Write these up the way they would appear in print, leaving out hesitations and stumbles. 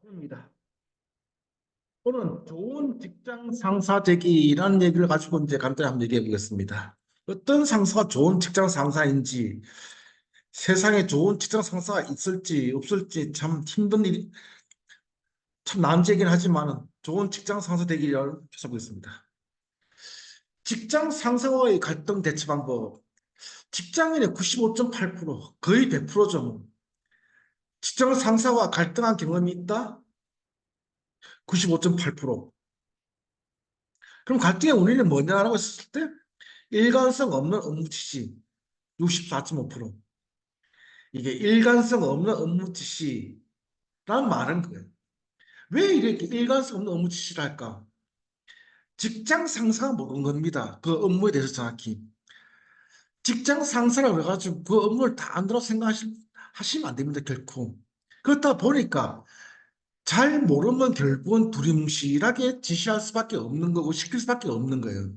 입니다. 오늘은 좋은 직장 상사 되기라는 얘기를 가지고 이제 간단히 한번 얘기해 보겠습니다. 어떤 상사가 좋은 직장 상사인지, 세상에 좋은 직장 상사가 있을지 없을지 참 힘든 일이, 참 난제이긴 하지만 좋은 직장 상사 되기를 펼쳐보겠습니다. 직장 상사와의 갈등 대처 방법. 직장인의 95.8%, 거의 100%죠. 뭐. 직장 상사와 갈등한 경험이 있다? 95.8%. 그럼 갈등의 원인은 뭐냐라고 했을 때 일관성 없는 업무 지시 64.5%. 이게 일관성 없는 업무 지시라는 말은 거예요. 왜 이렇게 일관성 없는 업무 지시를 할까? 직장 상사가 모르는 겁니다. 그 업무에 대해서 정확히. 직장 상사라고 해가지고 그 업무를 다 안다고 생각하시면 안 됩니다. 결코. 그렇다 보니까 잘 모르면 결국은 두리뭉실하게 지시할 수밖에 없는 거고 시킬 수밖에 없는 거예요.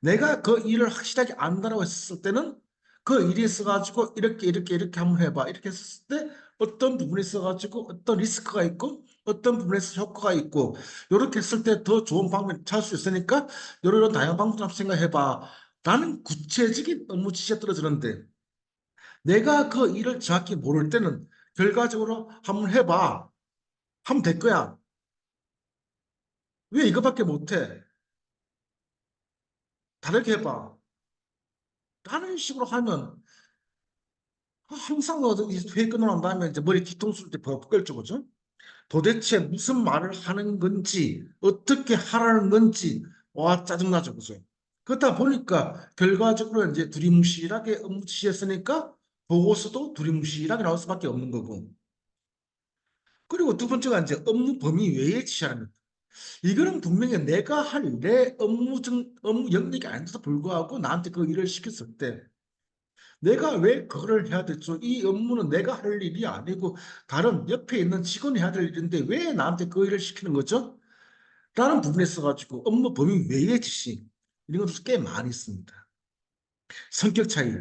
내가 그 일을 확실하게 안다라고 했을 때는 그 일이 있어가지고 이렇게 한번 해봐. 이렇게 했을 때 어떤 부분에 있어가지고 어떤 리스크가 있고 어떤 부분에서 효과가 있고 이렇게 했을 때 더 좋은 방법을 찾을 수 있으니까 이런 다양한 방법을 한번 생각해봐. 라는 구체적인 업무 지시가 떨어지는데 내가 그 일을 정확히 모를 때는 결과적으로 한번 해봐. 하면 될 거야. 왜 이거밖에 못해? 다르게 해봐. 라는 식으로 하면 항상 회의 끝나고 난 다음에 이제 머리 뒤통수를 때 버벅거리죠, 그죠? 도대체 무슨 말을 하는 건지, 어떻게 하라는 건지, 와, 짜증나죠, 그죠? 그렇다 보니까 결과적으로 이제 두리뭉실하게 업무 지시했으니까 보고서도 두리뭉실하게 나올 수밖에 없는 거고. 그리고 두 번째가 이제 업무 범위 외에 지시하는 거. 이거는 분명히 내가 할 내 업무 영역이 아닌데도 불구하고 나한테 그 일을 시켰을 때 내가 왜 그거를 해야 되죠? 이 업무는 내가 할 일이 아니고 다른 옆에 있는 직원이 해야 될 일인데 왜 나한테 그 일을 시키는 거죠? 라는 부분에 있어가지고 업무 범위 외의 지시 이런 것도 꽤 많이 있습니다. 성격 차이.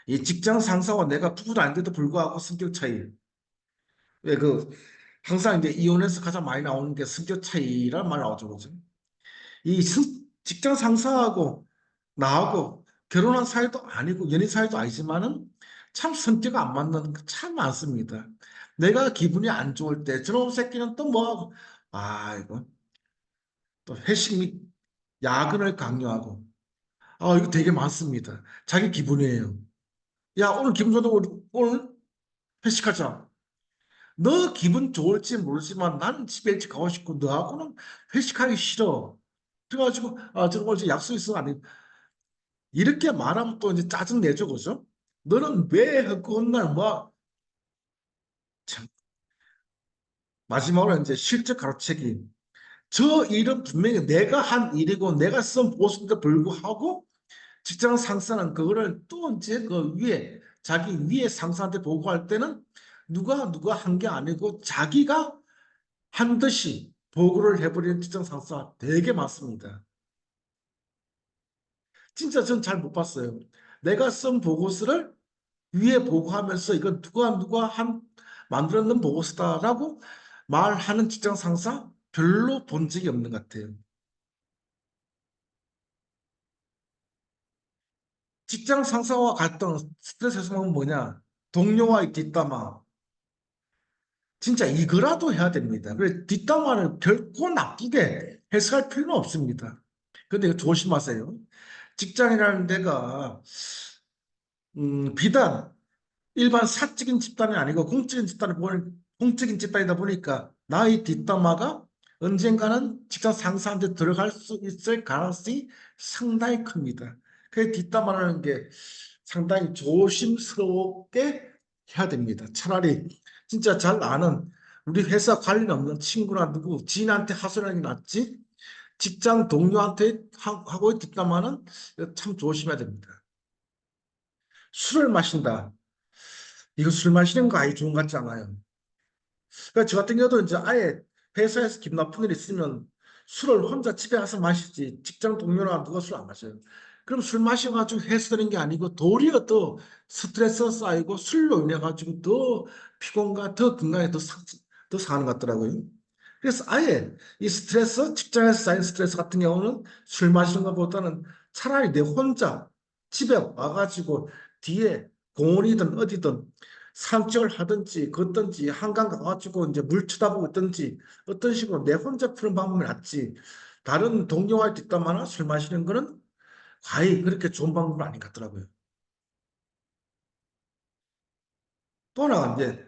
이 직장 상사와 내가 부부도 아닌데도 불구하고 성격 차이. 왜 항상 이제 이혼에서 가장 많이 나오는 게 성격 차이라는 말 나오죠. 그죠? 이 직장 상사하고 나하고 결혼한 사이도 아니고 연인 사이도 아니지만은 참 성격 안 맞는 게 참 많습니다. 내가 기분이 안 좋을 때 저놈 새끼는 또 뭐하고 이거 또 회식 및 야근을 강요하고 이거 되게 많습니다. 자기 기분이에요. 야 오늘 기분 좋다 우리 오늘 회식하자. 너 기분 좋을지 모르지만 나는 집에 일찍 가고 싶고 너하고는 회식하기 싫어. 그래가지고 저는 오늘 약속 있어 아니 이렇게 말하면 또 이제 짜증 내죠, 그죠? 너는 왜 그날 뭐 참, 마지막으로 이제 실적 가로채기. 저 일은 분명히 내가 한 일이고 내가 쓴 보수인데 불구하고 직장 상사는 그거를 또 이제 그 위에 자기 위에 상사한테 보고할 때는 누가 한 게 아니고 자기가 한 듯이 보고를 해버리는 직장 상사 되게 많습니다. 진짜 전 잘 못 봤어요. 내가 쓴 보고서를 위에 보고하면서 이건 누가 한 만들었는 보고서다라고 말하는 직장 상사 별로 본 적이 없는 것 같아요. 직장 상사와 갈등 스트레스 해소는 뭐냐? 동료와의 뒷담화. 진짜 이거라도 해야 됩니다. 그래 뒷담화를 결코 나쁘게 해석할 필요는 없습니다. 근데 이거 조심하세요. 직장이라는 데가 비단 일반 사적인 집단이 아니고 공적인 집단이다 보니까 나의 뒷담화가 언젠가는 직장 상사한테 들어갈 수 있을 가능성이 상당히 큽니다. 그 뒷담화라는 게 상당히 조심스럽게 해야 됩니다. 차라리 진짜 잘 아는 우리 회사 관련 없는 친구나 누구 지인한테 하소연하는 게 낫지 직장 동료한테 하고 뒷담화는 참 조심해야 됩니다. 술을 마신다. 이거 술 마시는 거 아예 좋은 것 같지 않아요. 그러니까 저 같은 경우도 이제 아예 회사에서 기분 나쁜 일 있으면 술을 혼자 집에 가서 마시지 직장 동료나 누가 술 안 마셔요. 그럼 술 마셔가지고 해소되는 게 아니고 도리어 더 스트레스 쌓이고 술로 인해 가지고 더 피곤과 더 건강에 더 더 상하는 것 같더라고요. 그래서 아예 이 스트레스, 직장에서 쌓인 스트레스 같은 경우는 술 마시는 것보다는 차라리 내 혼자 집에 와가지고 뒤에 공원이든 어디든 산책을 하든지 걷든지 한강 가가지고 이제 물 쳐다보고 있든지 어떤 식으로 내 혼자 푸는 방법이 낫지. 다른 동료와 뒷담화나 술 마시는 거는 과히 그렇게 좋은 방법은 아닌 것 같더라고요. 또 하나 이제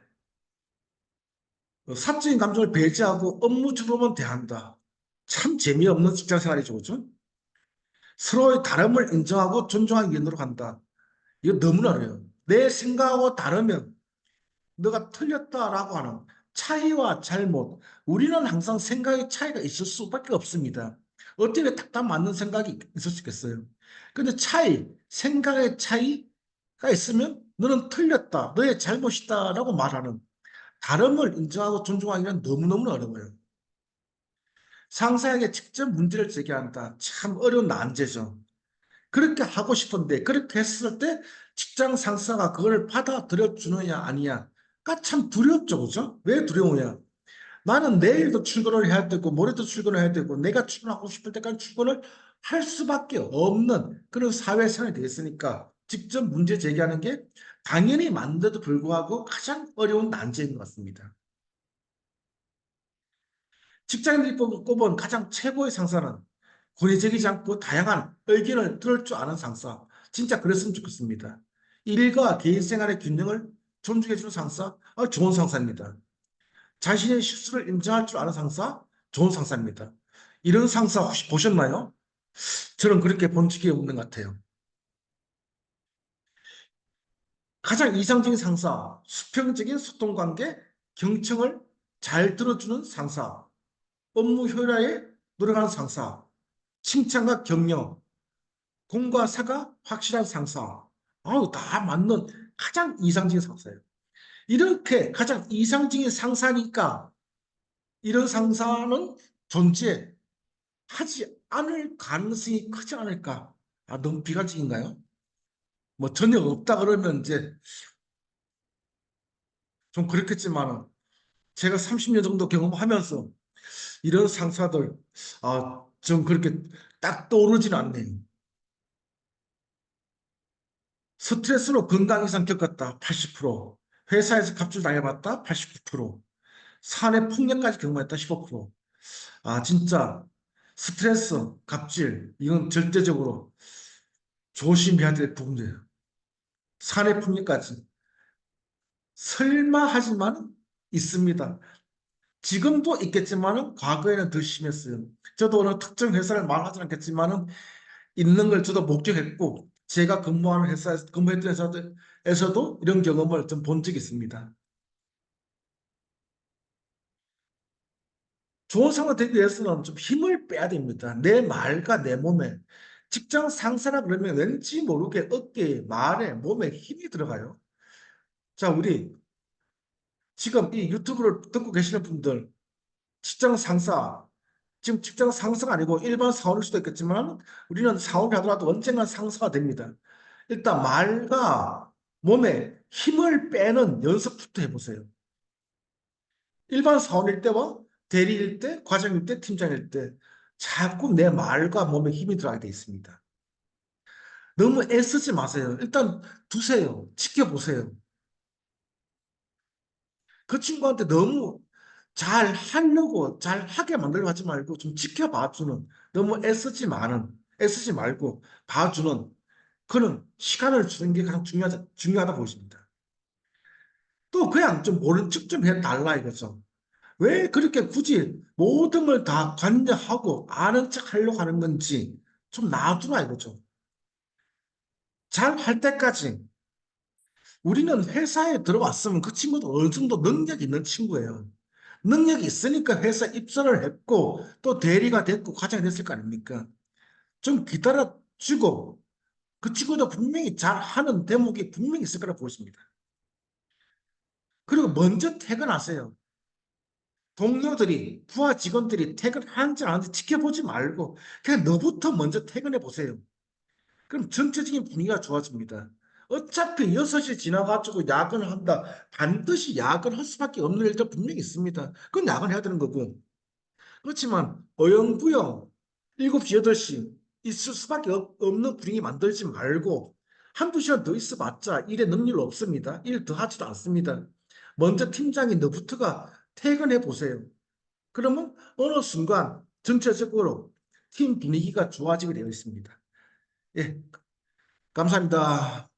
사적인 감정을 배제하고 업무적으로만 대한다. 참 재미없는 직장 생활이죠, 그죠? 서로의 다름을 인정하고 존중하는 연으로 간다. 이거 너무나 어려워요. 내 생각하고 다르면 너가 틀렸다라고 하는 차이와 잘못. 우리는 항상 생각의 차이가 있을 수밖에 없습니다. 어떻게 딱딱 맞는 생각이 있을 수 있겠어요? 근데 생각의 차이가 있으면 너는 틀렸다, 너의 잘못이다라고 말하는 다름을 인정하고 존중하기는 너무너무 어려워요. 상사에게 직접 문제를 제기한다. 참 어려운 난제죠. 그렇게 하고 싶은데 그렇게 했을 때 직장 상사가 그걸 받아들여 주느냐 아니냐가 참 두렵죠. 그죠? 왜 두려우냐? 나는 내일도 출근을 해야 되고 모레도 출근을 해야 되고 내가 출근하고 싶을 때까지 출근을 할 수밖에 없는 그런 사회생활이 되었으니까 직접 문제 제기하는 게 당연히 맞는데도 불구하고 가장 어려운 난제인 것 같습니다. 직장인들이 꼽은 가장 최고의 상사는 권위적이지 않고 다양한 의견을 들을 줄 아는 상사. 진짜 그랬으면 좋겠습니다. 일과 개인 생활의 균형을 존중해주는 상사, 좋은 상사입니다. 자신의 실수를 인정할 줄 아는 상사, 좋은 상사입니다. 이런 상사 혹시 보셨나요? 저는 그렇게 본 적이 없는 것 같아요. 가장 이상적인 상사, 수평적인 소통 관계, 경청을 잘 들어주는 상사, 업무 효율화에 노력하는 상사, 칭찬과 격려, 공과 사가 확실한 상사. 다 맞는 가장 이상적인 상사예요. 이렇게 가장 이상적인 상사니까 이런 상사는 존재하지 않을 가능성이 크지 않을까? 너무 비관적인가요? 뭐 전혀 없다 그러면 이제 좀 그렇겠지만 제가 30년 정도 경험하면서 이런 상사들 좀 그렇게 딱 떠오르지는 않네요. 스트레스로 건강 이상 겪었다. 80%. 회사에서 갑질 당해봤다. 89%. 사내 폭력까지 경험했다. 15%. 진짜 스트레스, 갑질 이건 절대적으로 조심해야 될 부분이에요. 사내 폭력까지. 설마 하지만 있습니다. 지금도 있겠지만은 과거에는 더 심했어요. 저도 어느 특정 회사를 말하지 않겠지만은 있는 걸 저도 목격했고 제가 근무하는 회사에서 근무했던 회사에서도 이런 경험을 좀 본 적이 있습니다. 좋은 상사 되기 위해서는 좀 힘을 빼야 됩니다. 내 말과 내 몸에. 직장 상사라 그러면 왠지 모르게 어깨에, 말에, 몸에 힘이 들어가요. 자, 우리 지금 이 유튜브를 듣고 계시는 분들, 직장 상사, 지금 직장 상사가 아니고 일반 사원일 수도 있겠지만 우리는 사원을 하더라도 언젠간 상사가 됩니다. 일단 말과 몸에 힘을 빼는 연습부터 해보세요. 일반 사원일 때와 대리일 때, 과장일 때, 팀장일 때 자꾸 내 말과 몸에 힘이 들어가게 돼 있습니다. 너무 애쓰지 마세요. 일단 두세요. 지켜보세요. 그 친구한테 너무 잘 하려고, 잘 하게 만들려고 하지 말고 좀 지켜봐주는, 너무 애쓰지 말고 봐주는 그런 시간을 주는 게 가장 중요하다 보십니다. 또 그냥 좀 모른 척 좀 해달라 이거죠. 왜 그렇게 굳이 모든 걸 다 관여하고 아는 척 하려고 하는 건지 좀 놔두라 이거죠. 잘 할 때까지 우리는 회사에 들어왔으면 그 친구도 어느 정도 능력이 있는 친구예요. 능력이 있으니까 회사 입사를 했고 또 대리가 됐고 과장이 됐을 거 아닙니까? 좀 기다려주고 그 친구도 분명히 잘하는 대목이 분명히 있을 거라 보십니다. 그리고 먼저 퇴근하세요. 동료들이, 부하 직원들이 퇴근하는지 안 하는지 지켜보지 말고 그냥 너부터 먼저 퇴근해 보세요. 그럼 전체적인 분위기가 좋아집니다. 어차피 6시 지나가지고 야근을 한다. 반드시 야근할 수밖에 없는 일도 분명히 있습니다. 그건 야근해야 되는 거고. 그렇지만 어영부영 7시, 8시 있을 수밖에 없는 분위기 만들지 말고 한두 시간 더 있어봤자 일에 능률 없습니다. 일 더 하지도 않습니다. 먼저 팀장이 너부터가 퇴근해 보세요. 그러면 어느 순간 전체적으로 팀 분위기가 좋아지게 되어 있습니다. 예, 감사합니다.